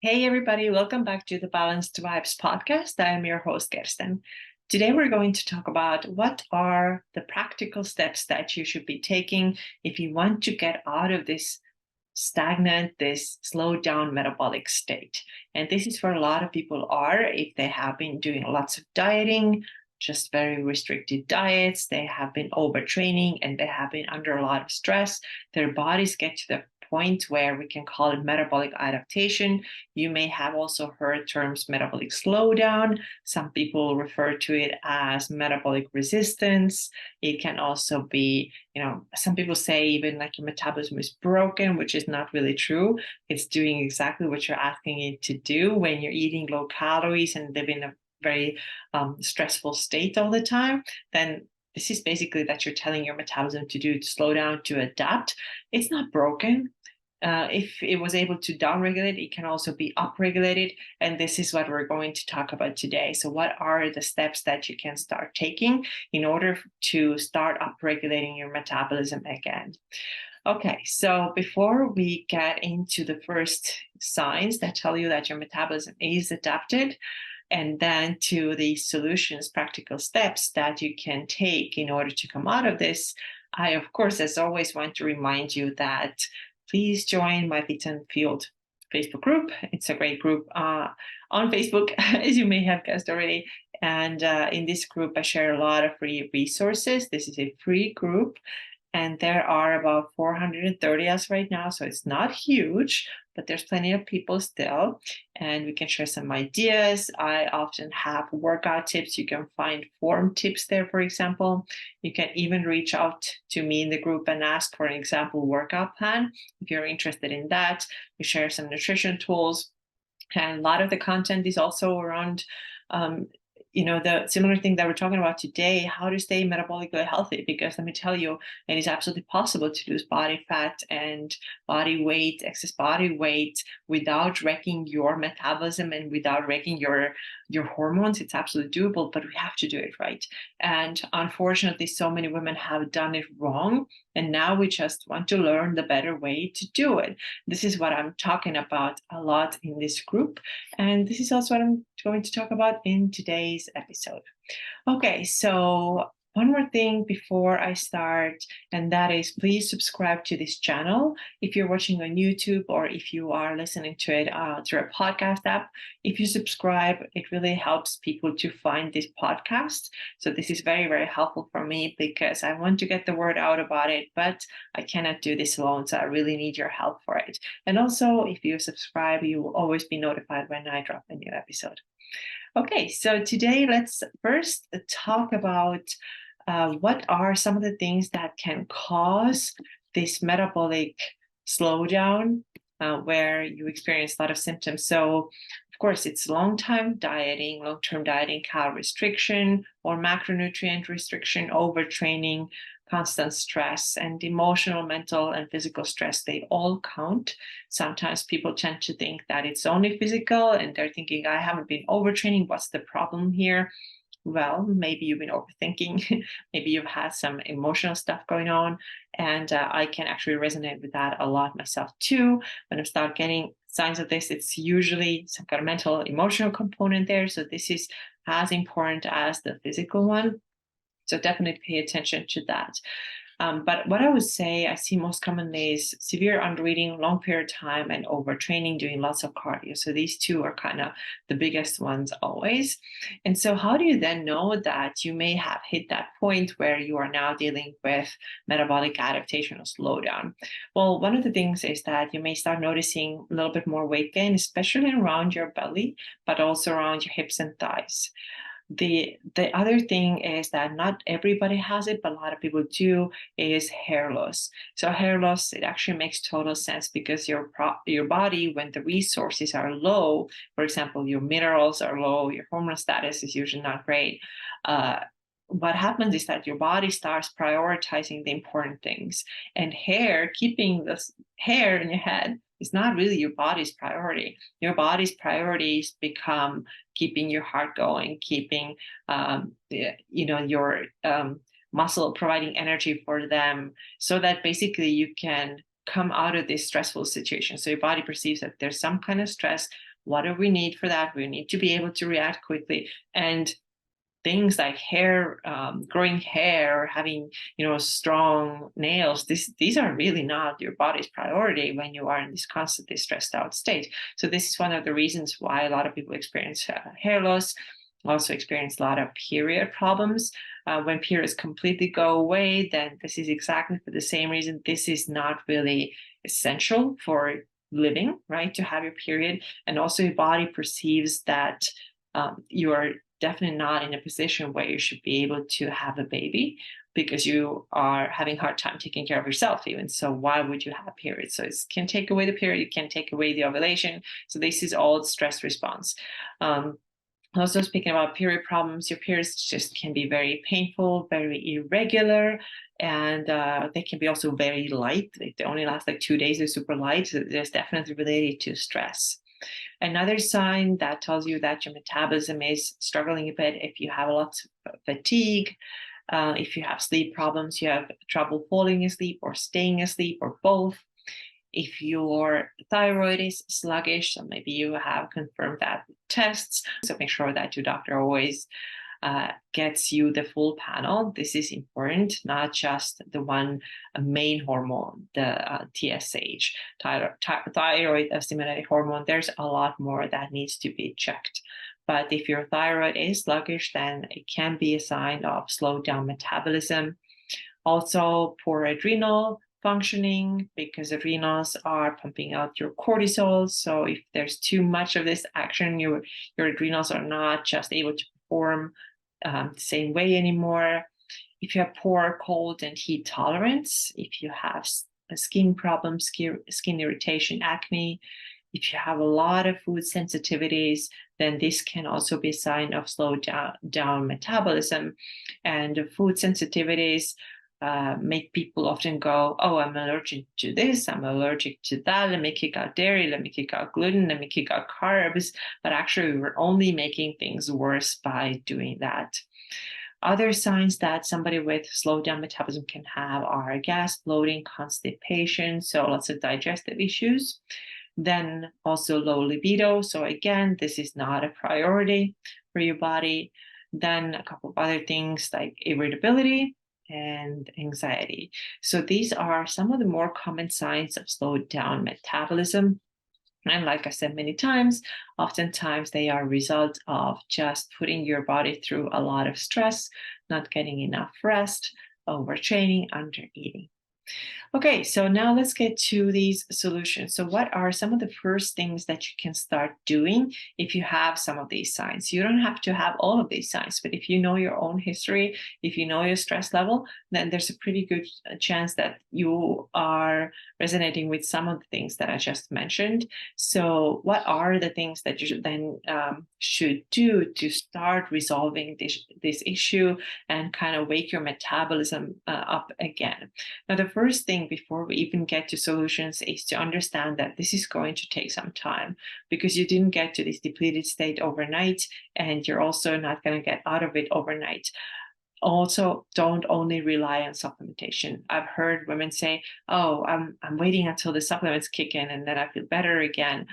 Hey, everybody, welcome back to the Balanced Vibes podcast. I am your host, Kirsten. Today, we're going to talk about what are the practical steps that you should be taking if you want to get out of this stagnant, this slowed down metabolic state. And this is where a lot of people are if they have been doing lots of dieting, just very restricted diets, they have been overtraining, and they have been under a lot of stress. Their bodies get to the point where we can call it metabolic adaptation. You may have also heard terms metabolic slowdown. Some people refer to it as metabolic resistance. It can also be, some people say even like your metabolism is broken, which is not really true. It's doing exactly what you're asking it to do when you're eating low calories and live in a very stressful state all the time. Then this is basically that you're telling your metabolism to slow down, to adapt. It's not broken. If it was able to downregulate, it can also be upregulated. And this is what we're going to talk about today. So what are the steps that you can start taking in order to start upregulating your metabolism again? Okay, so before we get into the first signs that tell you that your metabolism is adapted, and then to the solutions, practical steps that you can take in order to come out of this, I, of course, as always, want to remind you that please join my Fit and Field Facebook group. It's a great group on Facebook, as you may have guessed already. And in this group, I share a lot of free resources. This is a free group, and there are about 430 us right now, so it's not huge, but there's plenty of people still, and we can share some ideas. I often have workout tips. You can find form tips there, for example. You can even reach out to me in the group and ask for an example workout plan if you're interested in that. We share some nutrition tools, and a lot of the content is also around the similar thing that we're talking about today, how to stay metabolically healthy. Because let me tell you, it is absolutely possible to lose body fat and body weight, excess body weight, without wrecking your metabolism and without wrecking your hormones. It's absolutely doable, but we have to do it right. And unfortunately, so many women have done it wrong. And now we just want to learn the better way to do it. This is what I'm talking about a lot in this group. And this is also what I'm going to talk about in today's episode. Okay, so one more thing before I start, and that is please subscribe to this channel. If you're watching on YouTube or if you are listening to it through a podcast app, if you subscribe, it really helps people to find this podcast. So this is very, very helpful for me because I want to get the word out about it, but I cannot do this alone. So I really need your help for it. And also, if you subscribe, you will always be notified when I drop a new episode. Okay, so today let's first talk about what are some of the things that can cause this metabolic slowdown where you experience a lot of symptoms. So, of course, it's long-term dieting, calorie restriction, or macronutrient restriction, overtraining, constant stress, and emotional, mental, and physical stress. They all count. Sometimes people tend to think that it's only physical, and they're thinking, I haven't been overtraining. What's the problem here? Well, maybe you've been overthinking. Maybe you've had some emotional stuff going on. And I can actually resonate with that a lot myself too. When I start getting signs of this, it's usually some kind of mental, emotional component there. So this is as important as the physical one. So definitely pay attention to that. But what I would say I see most commonly is severe undereating, long period of time, and overtraining, doing lots of cardio. So these two are kind of the biggest ones always. And so how do you then know that you may have hit that point where you are now dealing with metabolic adaptation or slowdown? Well, one of the things is that you may start noticing a little bit more weight gain, especially around your belly, but also around your hips and thighs. The other thing is that not everybody has it, but a lot of people do, is hair loss. So hair loss, it actually makes total sense because your body, when the resources are low, for example, your minerals are low, your hormone status is usually not great. What happens is that your body starts prioritizing the important things, and keeping this hair in your head is not really your body's priority. Your body's priorities become keeping your heart going, keeping your muscle, providing energy for them, so that basically you can come out of this stressful situation. So your body perceives that there's some kind of stress, what do we need for that? We need to be able to react quickly. And things like hair, growing hair, having, strong nails, these are really not your body's priority when you are in this constantly stressed out state. So this is one of the reasons why a lot of people experience hair loss, also experience a lot of period problems. When periods completely go away, then this is exactly for the same reason. This is not really essential for living, right? To have your period. And also your body perceives that you are definitely not in a position where you should be able to have a baby because you are having a hard time taking care of yourself even. So why would you have periods? So it can take away the period, it can take away the ovulation. So this is all stress response. Also speaking about period problems, your periods just can be very painful, very irregular, and they can be also very light. They only last like 2 days, they're super light. So there's definitely related to stress. Another sign that tells you that your metabolism is struggling a bit, if you have a lot of fatigue, if you have sleep problems, you have trouble falling asleep or staying asleep or both. If your thyroid is sluggish, so maybe you have confirmed that with tests, so make sure that your doctor always gets you the full panel. This is important, not just the one main hormone, the TSH, thyroid stimulating hormone. There's a lot more that needs to be checked. But if your thyroid is sluggish, then it can be a sign of slowed down metabolism. Also, poor adrenal functioning, because adrenals are pumping out your cortisol. So if there's too much of this action, your adrenals are not just able to perform the same way anymore. If you have poor cold and heat tolerance, if you have skin problems, skin irritation, acne, if you have a lot of food sensitivities, then this can also be a sign of slowed down metabolism. And food sensitivities make people often go, oh, I'm allergic to this, I'm allergic to that, let me kick out dairy, let me kick out gluten, let me kick out carbs. But actually, we're only making things worse by doing that. Other signs that somebody with slowed down metabolism can have are gas, bloating, constipation, so lots of digestive issues. Then also low libido. So again, this is not a priority for your body. Then a couple of other things like irritability and anxiety. So these are some of the more common signs of slowed down metabolism. And like I said many times, oftentimes they are a result of just putting your body through a lot of stress, not getting enough rest, overtraining, undereating. Okay, so now let's get to these solutions. So what are some of the first things that you can start doing if you have some of these signs? You don't have to have all of these signs, but if you know your own history, if you know your stress level, then there's a pretty good chance that you are resonating with some of the things that I just mentioned. So what are the things that you should do to start resolving this issue and kind of wake your metabolism up again? Now, the first thing before we even get to solutions is to understand that this is going to take some time because you didn't get to this depleted state overnight, and you're also not going to get out of it overnight. Also, don't only rely on supplementation. I've heard women say, oh, I'm waiting until the supplements kick in and then I feel better again.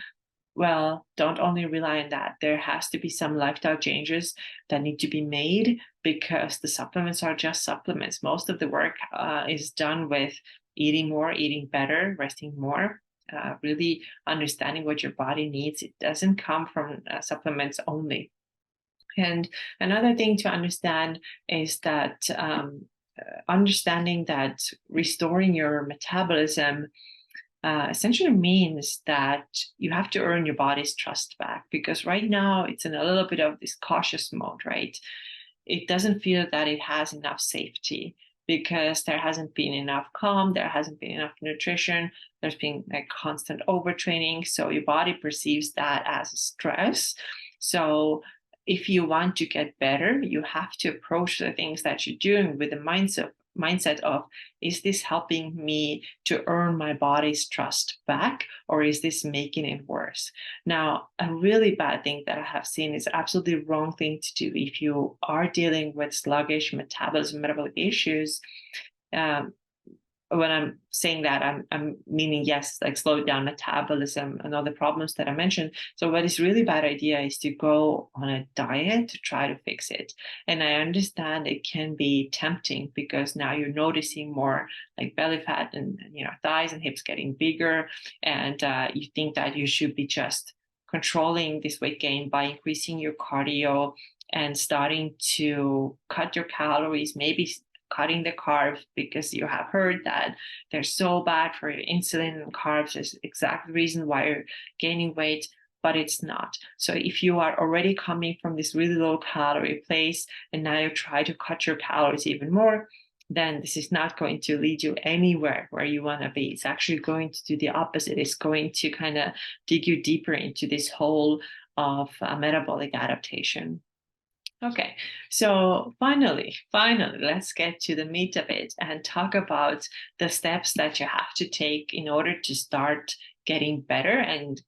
Well, don't only rely on that. There has to be some lifestyle changes that need to be made because the supplements are just supplements. Most of the work is done with eating more, eating better, resting more, really understanding what your body needs. It doesn't come from supplements only. And another thing to understand is that understanding that restoring your metabolism essentially means that you have to earn your body's trust back, because right now it's in a little bit of this cautious mode, right? It doesn't feel that it has enough safety because there hasn't been enough calm, there hasn't been enough nutrition, there's been like constant overtraining. So your body perceives that as stress. So if you want to get better, you have to approach the things that you're doing with the mindset of, is this helping me to earn my body's trust back, or is this making it worse? Now, a really bad thing that I have seen is absolutely wrong thing to do if you are dealing with sluggish metabolism, metabolic issues. when I'm saying that, I'm meaning, yes, like slow down metabolism and all the problems that I mentioned. So what is really bad idea is to go on a diet to try to fix it. And I understand it can be tempting because now you're noticing more like belly fat and thighs and hips getting bigger, and you think that you should be just controlling this weight gain by increasing your cardio and starting to cut your calories, maybe cutting the carbs, because you have heard that they're so bad for your insulin, and carbs is the exact reason why you're gaining weight, but it's not. So if you are already coming from this really low calorie place and now you try to cut your calories even more, then this is not going to lead you anywhere where you want to be. It's actually going to do the opposite. It's going to kind of dig you deeper into this hole of metabolic adaptation. Okay, so finally, let's get to the meat of it and talk about the steps that you have to take in order to start getting better and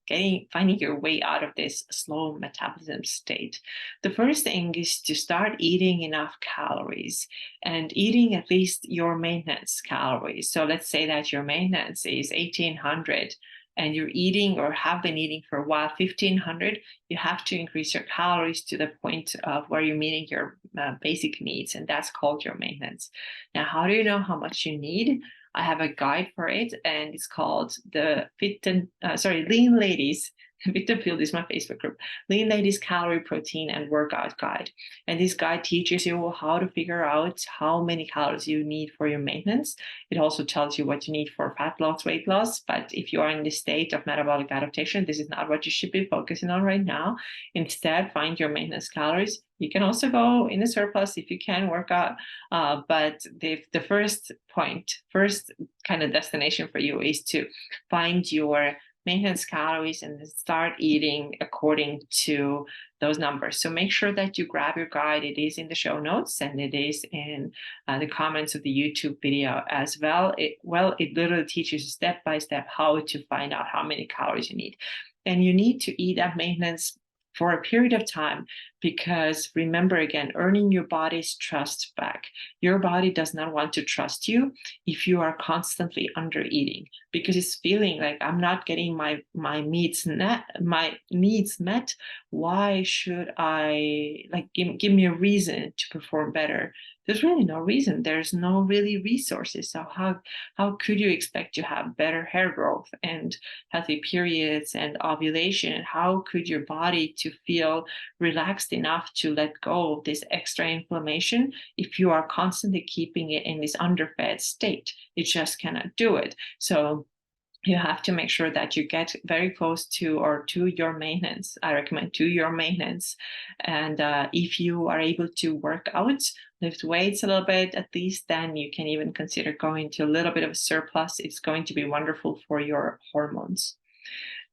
finding your way out of this slow metabolism state. The first thing is to start eating enough calories and eating at least your maintenance calories. So let's say that your maintenance is 1800 and you're eating or have been eating for a while 1500, you have to increase your calories to the point of where you're meeting your basic needs, and that's called your maintenance. Now, how do you know how much you need? I have a guide for it, and it's called the Lean Ladies. Fit and Field is my Facebook group. Lean Ladies Calorie, Protein, and Workout Guide. And this guide teaches you how to figure out how many calories you need for your maintenance. It also tells you what you need for fat loss, weight loss. But if you are in the state of metabolic adaptation, this is not what you should be focusing on right now. Instead, find your maintenance calories. You can also go in a surplus if you can work out. But the first kind of destination for you is to find your maintenance calories and start eating according to those numbers. So make sure that you grab your guide. It is in the show notes and it is in the comments of the YouTube video as well. It literally teaches you step by step how to find out how many calories you need. And you need to eat at maintenance for a period of time, because remember, again, earning your body's trust back. Your body does not want to trust you if you are constantly under eating, because it's feeling like I'm not getting my needs met. Why should I give me a reason to perform better? There's really no reason. There's no really resources. So how could you expect to have better hair growth and healthy periods and ovulation? How could your body to feel relaxed enough to let go of this extra inflammation if you are constantly keeping it in this underfed state? You just cannot do it. So you have to make sure that you get very close to your maintenance. I recommend to your maintenance. And if you are able to work out, lift weights a little bit at least, then you can even consider going to a little bit of a surplus. It's going to be wonderful for your hormones.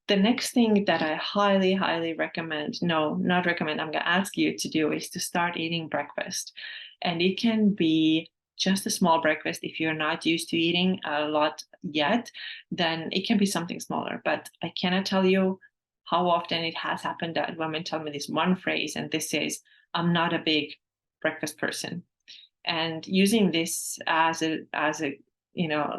The next thing that I highly, highly recommend, I'm going to ask you to do, is to start eating breakfast. And it can be just a small breakfast. If you're not used to eating a lot yet, then it can be something smaller. But I cannot tell you how often it has happened that women tell me this one phrase, and this is, I'm not a big breakfast person. And using this as a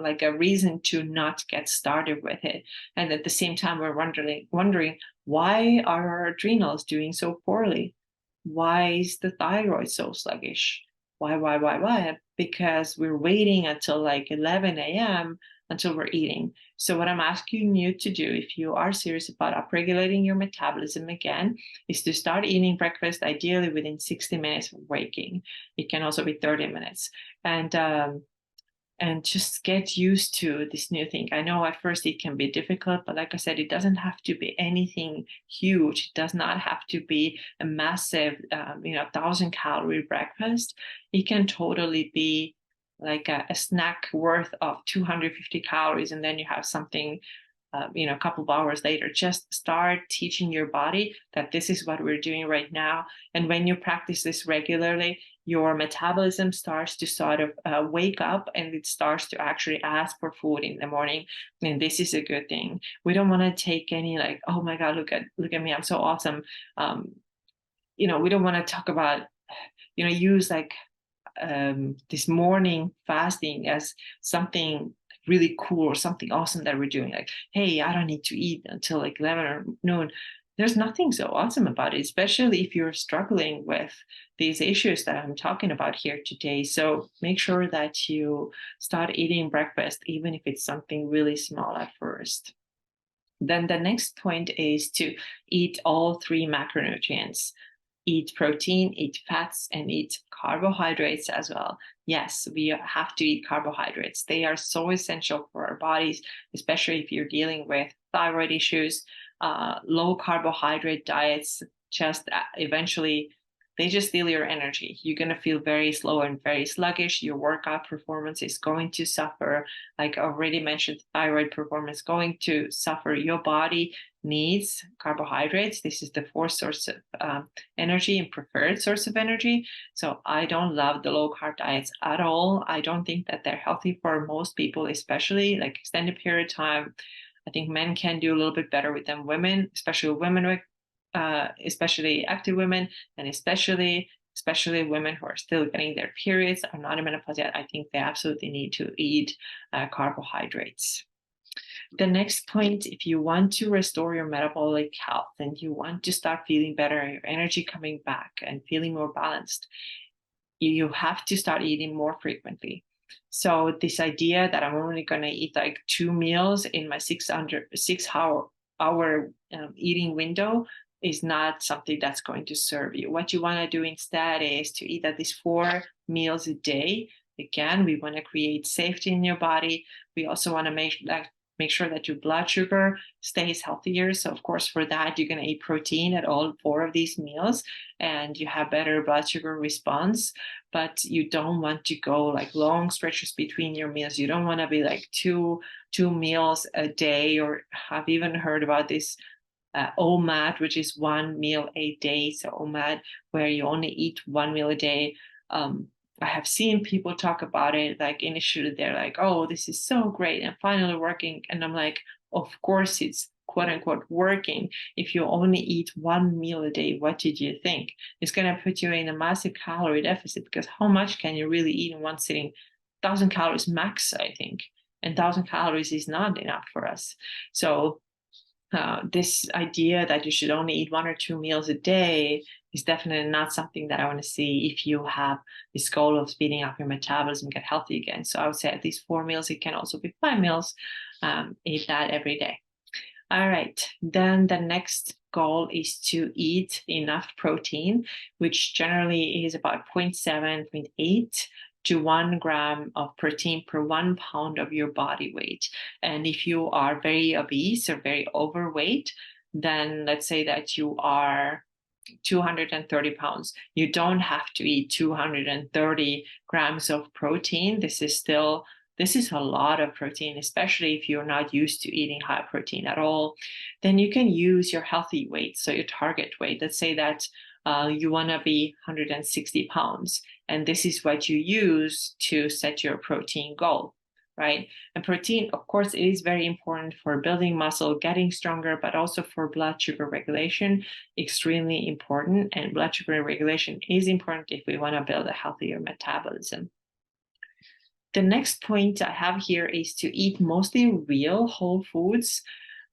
like a reason to not get started with it. And at the same time, we're wondering why are our adrenals doing so poorly? Why is the thyroid so sluggish? Why? Because we're waiting until like 11 a.m. until we're eating. So what I'm asking you to do, if you are serious about upregulating your metabolism again, is to start eating breakfast ideally within 60 minutes of waking. It can also be 30 minutes. And just get used to this new thing. I know at first it can be difficult, but like I said, it doesn't have to be anything huge. It does not have to be a massive, 1,000-calorie breakfast. It can totally be like a snack worth of 250 calories, and then you have something a couple of hours later. Just start teaching your body that this is what we're doing right now. And when you practice this regularly, your metabolism starts to sort of wake up, and it starts to actually ask for food in the morning. And this is a good thing. We don't want to take any like, oh my God, look at me, I'm so awesome. We don't want to talk about, use like this morning fasting as something really cool or something awesome that we're doing. Like, hey, I don't need to eat until like 11 or noon. There's nothing so awesome about it, especially if you're struggling with these issues that I'm talking about here today. So make sure that you start eating breakfast, even if it's something really small at first. Then the next point is to eat all three macronutrients. Eat protein, eat fats, and eat carbohydrates as well. Yes, we have to eat carbohydrates. They are so essential for our bodies, especially if you're dealing with thyroid issues. Low carbohydrate diets just eventually they just steal your energy. You're going to feel very slow and very sluggish. Your workout performance is going to suffer. Like I already mentioned, thyroid performance going to suffer. Your body needs carbohydrates. This is the fourth source of energy and preferred source of energy. So I don't love the low carb diets at all. I don't think that they're healthy for most people, especially like extended period of time. I think men can do a little bit better with them. Women, especially women with especially active women, and especially women who are still getting their periods, are not in menopause yet, I think they absolutely need to eat carbohydrates. The next point, if you want to restore your metabolic health and you want to start feeling better, your energy coming back and feeling more balanced, you have to start eating more frequently. So this idea that I'm only going to eat like 2 meals in my 6 hour eating window is not something that's going to serve you. What you want to do instead is to eat at least 4 meals a day. Again, we want to create safety in your body. We also want to make sure that your blood sugar stays healthier. So of course, for that, you're going to eat protein at all 4 of these meals and you have better blood sugar response. But you don't want to go like long stretches between your meals. You don't want to be like two meals a day, or I've even heard about this OMAD, which is 1 meal a day. So OMAD, where you only eat 1 meal a day. I have seen people talk about it. Like initially they're like, oh, this is so great and finally working. And I'm like, of course it's quote unquote working. If you only eat 1 meal a day, what did you think? It's going to put you in a massive calorie deficit, because how much can you really eat in one sitting? 1,000 calories max, I think. And 1,000 calories is not enough for us. So this idea that you should only eat 1 or 2 meals a day is definitely not something that I want to see if you have this goal of speeding up your metabolism, get healthy again. So I would say at least 4 meals. It can also be 5 meals. Eat that every day. All right. Then the next goal is to eat enough protein, which generally is about 0.7, 0.8 to 1 gram of protein per 1 pound of your body weight. And if you are very obese or very overweight, then let's say that you are 230 pounds. You don't have to eat 230 grams of protein. This is a lot of protein, especially if you're not used to eating high protein at all. Then you can use your healthy weight, so your target weight. Let's say that you want to be 160 pounds, and this is what you use to set your protein goal, right? And protein, of course, is very important for building muscle, getting stronger, but also for blood sugar regulation, extremely important. And blood sugar regulation is important if we want to build a healthier metabolism. The next point I have here is to eat mostly real whole foods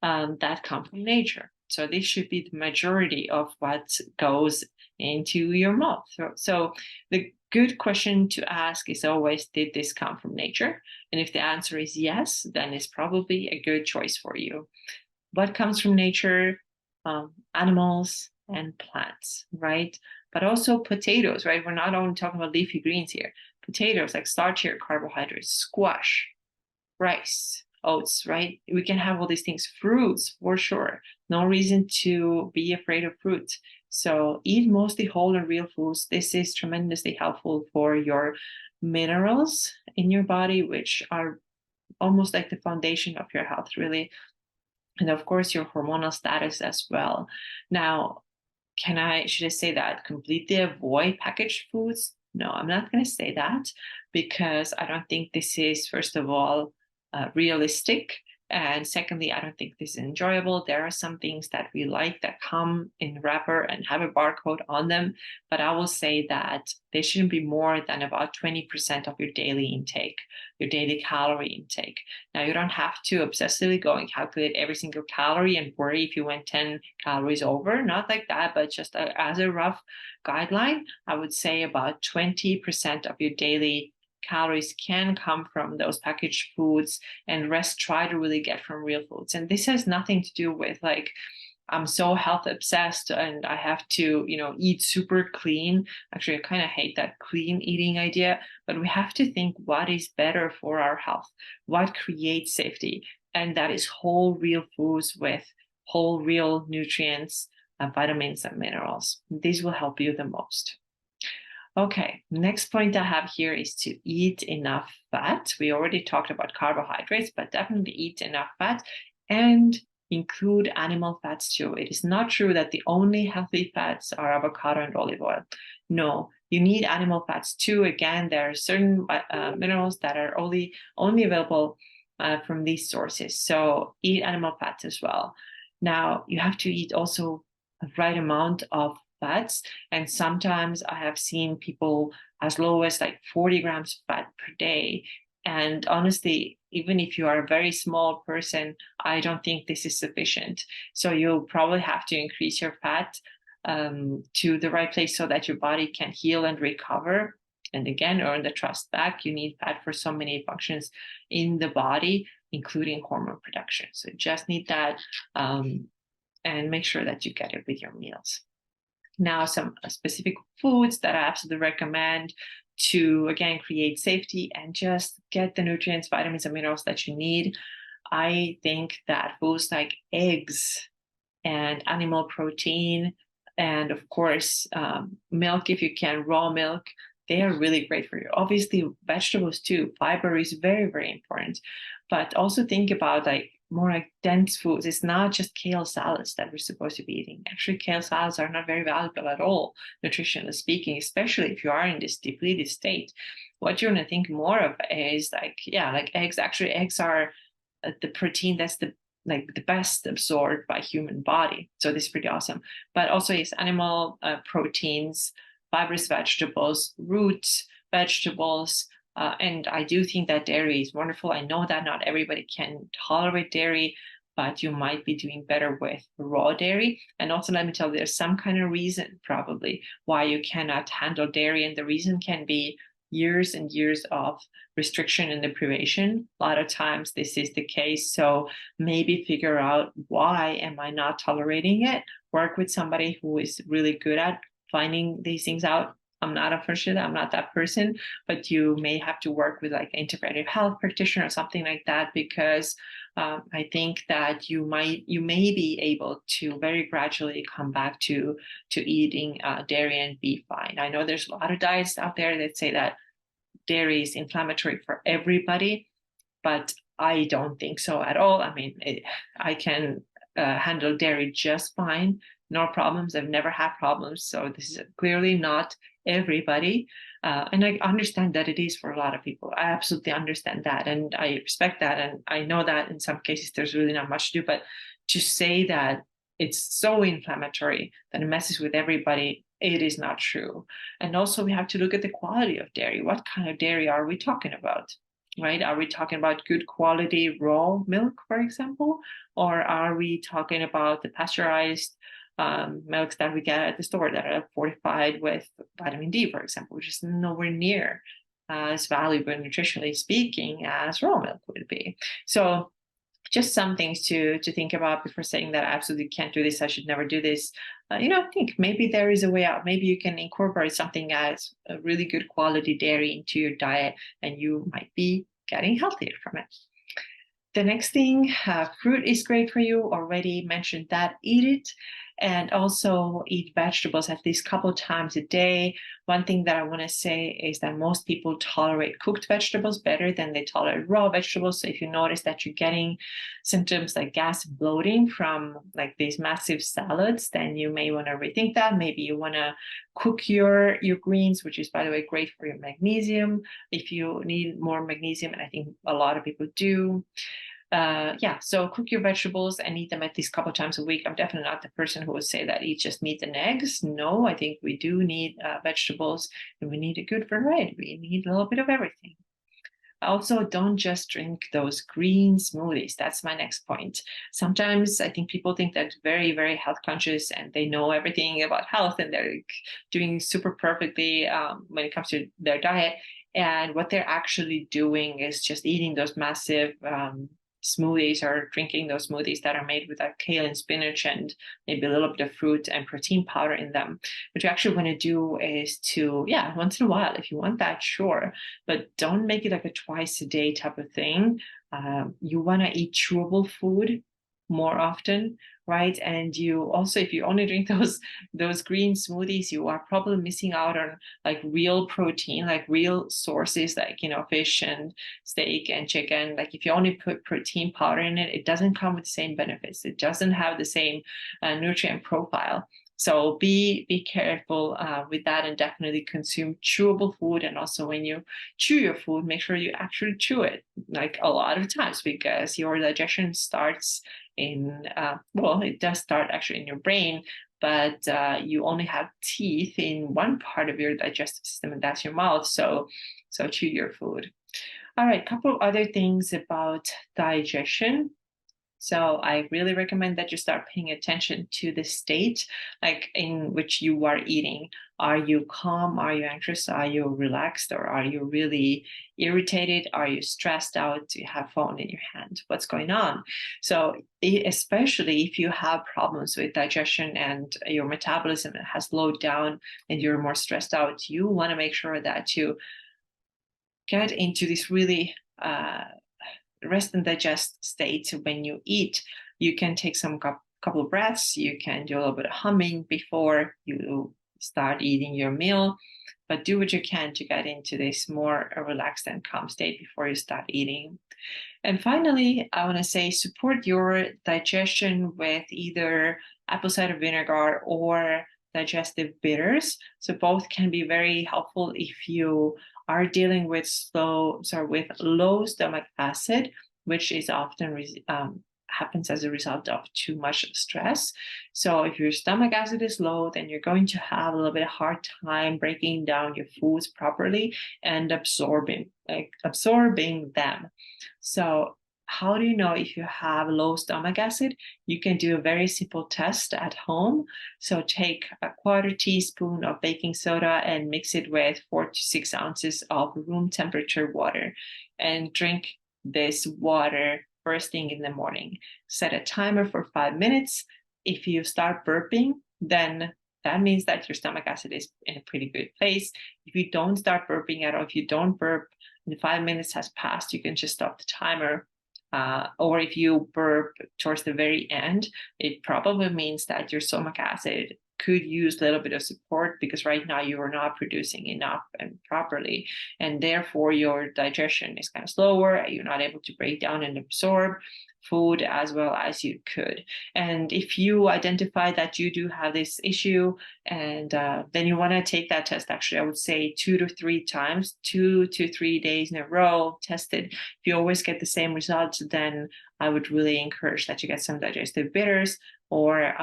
that come from nature. So this should be the majority of what goes into your mouth. So the good question to ask is always, did this come from nature? And if the answer is yes, then it's probably a good choice for you. What comes from nature? Animals and plants, right? But also potatoes, right? We're not only talking about leafy greens here. Potatoes, like starchier carbohydrates, squash, rice, oats, right? We can have all these things. Fruits, for sure. No reason to be afraid of fruit. So eat mostly whole and real foods. This is tremendously helpful for your minerals in your body, which are almost like the foundation of your health, really. And of course, your hormonal status as well. Now, should I say that completely avoid packaged foods? No, I'm not going to say that, because I don't think this is, first of all, realistic. And secondly, I don't think this is enjoyable. There are some things that we like that come in wrapper and have a barcode on them, but I will say that they shouldn't be more than about 20% of your daily intake, your daily calorie intake. Now, you don't have to obsessively go and calculate every single calorie and worry if you went 10 calories over, not like that, but just as a rough guideline, I would say about 20% of your daily calories can come from those packaged foods, and rest try to really get from real foods. And this has nothing to do with like, I'm so health obsessed and I have to, eat super clean. Actually, I kind of hate that clean eating idea, but we have to think what is better for our health, what creates safety. And that is whole real foods with whole real nutrients, vitamins and minerals. These will help you the most. Okay, next point I have here is to eat enough fat. We already talked about carbohydrates, but definitely eat enough fat and include animal fats too. It is not true that the only healthy fats are avocado and olive oil. No, you need animal fats too. Again, there are certain minerals that are only available from these sources. So eat animal fats as well. Now, you have to eat also a right amount of fats. And sometimes I have seen people as low as like 40 grams of fat per day. And honestly, even if you are a very small person, I don't think this is sufficient. So you'll probably have to increase your fat to the right place so that your body can heal and recover. And again, earn the trust back. You need fat for so many functions in the body, including hormone production. So just need that and make sure that you get it with your meals. Now, some specific foods that I absolutely recommend to, again, create safety and just get the nutrients, vitamins, and minerals that you need. I think that foods like eggs and animal protein, and of course, milk, if you can, raw milk, they are really great for you. Obviously, vegetables too. Fiber is very, very important. But also think about like more like dense foods. It's not just kale salads that we're supposed to be eating. Actually, kale salads are not very valuable at all, nutritionally speaking, especially if you are in this depleted state. What you want to think more of is like, yeah, like eggs. Actually, eggs are the protein that's the best absorbed by human body. So this is pretty awesome. But also it's animal proteins, fibrous vegetables, roots, vegetables, and I do think that dairy is wonderful. I know that not everybody can tolerate dairy, but you might be doing better with raw dairy. And also, let me tell you, there's some kind of reason probably why you cannot handle dairy. And the reason can be years and years of restriction and deprivation. A lot of times this is the case. So maybe figure out, why am I not tolerating it? Work with somebody who is really good at finding these things out. I'm not unfortunately, I'm not that person, but you may have to work with like an integrative health practitioner or something like that, because I think that you may be able to very gradually come back to eating dairy and be fine. I know there's a lot of diets out there that say that dairy is inflammatory for everybody, but I don't think so at all. I mean, I can handle dairy just fine, no problems. I've never had problems. So this is clearly not everybody. And I understand that it is for a lot of people. I absolutely understand that. And I respect that. And I know that in some cases there's really not much to do. But to say that it's so inflammatory that it messes with everybody, it is not true. And also, we have to look at the quality of dairy. What kind of dairy are we talking about? Right? Are we talking about good quality raw milk, for example? Or are we talking about the pasteurized milks that we get at the store that are fortified with vitamin D, for example, which is nowhere near as valuable nutritionally speaking as raw milk would be? So just some things to think about before saying that I absolutely can't do this, I should never do this. I think maybe there is a way out. Maybe you can incorporate something as a really good quality dairy into your diet, and you might be getting healthier from it. The next thing, fruit is great for you. Already mentioned that. Eat it. And also eat vegetables at least a couple of times a day. One thing that I want to say is that most people tolerate cooked vegetables better than they tolerate raw vegetables. So if you notice that you're getting symptoms like gas and bloating from like these massive salads, then you may want to rethink that. Maybe you want to cook your greens, which is, by the way, great for your magnesium if you need more magnesium. And I think a lot of people do. So cook your vegetables and eat them at least a couple times a week. I'm definitely not the person who would say that eat just meat and eggs. No, I think we do need vegetables, and we need a good variety. We need a little bit of everything. Also, don't just drink those green smoothies. That's my next point. Sometimes I think people think that very, very health conscious and they know everything about health and they're doing super perfectly when it comes to their diet. And what they're actually doing is just eating those massive smoothies or drinking those smoothies that are made with like kale and spinach and maybe a little bit of fruit and protein powder in them. What you actually want to do is to, once in a while, if you want that, sure, but don't make it like a twice a day type of thing. You want to eat chewable food more often, right? And you also, if you only drink those green smoothies, you are probably missing out on like real protein, like real sources, like fish and steak and chicken. Like if you only put protein powder in it, it doesn't come with the same benefits. It doesn't have the same nutrient profile. So be careful with that, and definitely consume chewable food. And also when you chew your food, make sure you actually chew it like a lot of times, because your digestion starts it does start actually in your brain, but you only have teeth in one part of your digestive system, and that's your mouth. So chew your food. All right, a couple of other things about digestion. So I really recommend that you start paying attention to the state, like in which you are eating. Are you calm? Are you anxious? Are you relaxed? Or are you really irritated? Are you stressed out? Do you have phone in your hand? What's going on? So especially if you have problems with digestion and your metabolism has slowed down and you're more stressed out, you want to make sure that you get into this really rest and digest state. When you eat, you can take some couple of breaths. You can do a little bit of humming before you start eating your meal, but do what you can to get into this more relaxed and calm state before you start eating. And finally, I want to say support your digestion with either apple cider vinegar or digestive bitters. So both can be very helpful if you are dealing with low stomach acid, which is often happens as a result of too much stress. So if your stomach acid is low, then you're going to have a little bit of hard time breaking down your foods properly and absorbing them. So how do you know if you have low stomach acid? You can do a very simple test at home. So take a 1/4 teaspoon of baking soda and mix it with 4 to 6 ounces of room temperature water, and drink this water first thing in the morning. Set a timer for 5 minutes. If you start burping, then that means that your stomach acid is in a pretty good place. If you don't start burping at all, if you don't burp and 5 minutes has passed, you can just stop the timer. Or if you burp towards the very end, it probably means that your stomach acid could use a little bit of support, because right now you are not producing enough and properly, and therefore your digestion is kind of slower. You're not able to break down and absorb food as well as you could. And if you identify that you do have this issue, and then you want to take that test, actually I would say 2 to 3 times, 2 to 3 days in a row, test it. If you always get the same results, then I would really encourage that you get some digestive bitters, or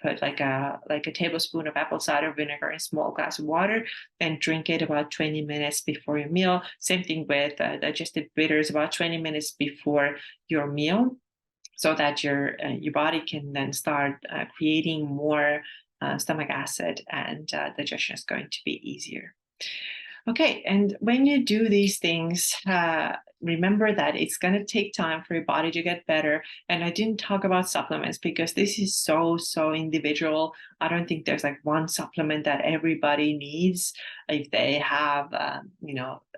put like a tablespoon of apple cider vinegar in a small glass of water and drink it about 20 minutes before your meal. Same thing with digestive bitters, about 20 minutes before your meal, so that your body can then start creating more stomach acid, and digestion is going to be easier. Okay, and when you do these things, remember that it's going to take time for your body to get better. And I didn't talk about supplements because this is so individual. I don't think there's like one supplement that everybody needs. If they have,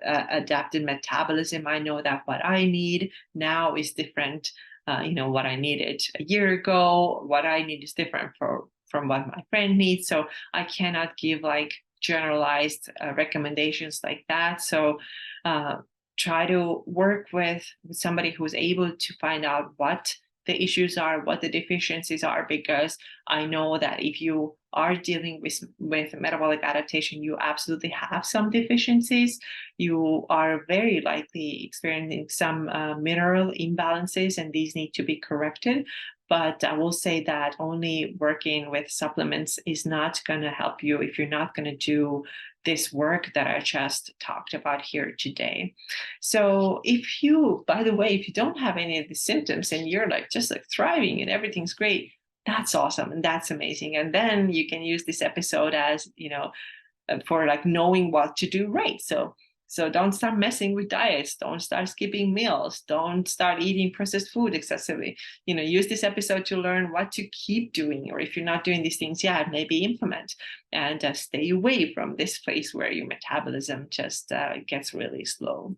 adapted metabolism, I know that what I need now is different. What I needed a year ago, what I need is different from what my friend needs. So I cannot give like generalized recommendations like that. So try to work with somebody who's able to find out what the issues are, what the deficiencies are, because I know that if you are dealing with metabolic adaptation, you absolutely have some deficiencies. You are very likely experiencing some mineral imbalances, and these need to be corrected. But I will say that only working with supplements is not going to help you if you're not going to do this work that I just talked about here today. So if you, by the way, if you don't have any of the symptoms and you're like just like thriving and everything's great, that's awesome and that's amazing. And then you can use this episode as, for like knowing what to do right. So don't start messing with diets. Don't start skipping meals. Don't start eating processed food excessively. Use this episode to learn what to keep doing, or if you're not doing these things yet, maybe implement, and stay away from this place where your metabolism just gets really slow.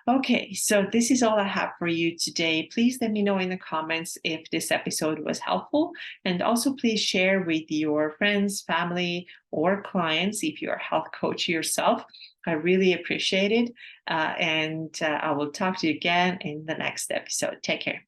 Okay, so this is all I have for you today. Please let me know in the comments if this episode was helpful. And also please share with your friends, family, or clients if you're a health coach yourself. I really appreciate it. And I will talk to you again in the next episode. Take care.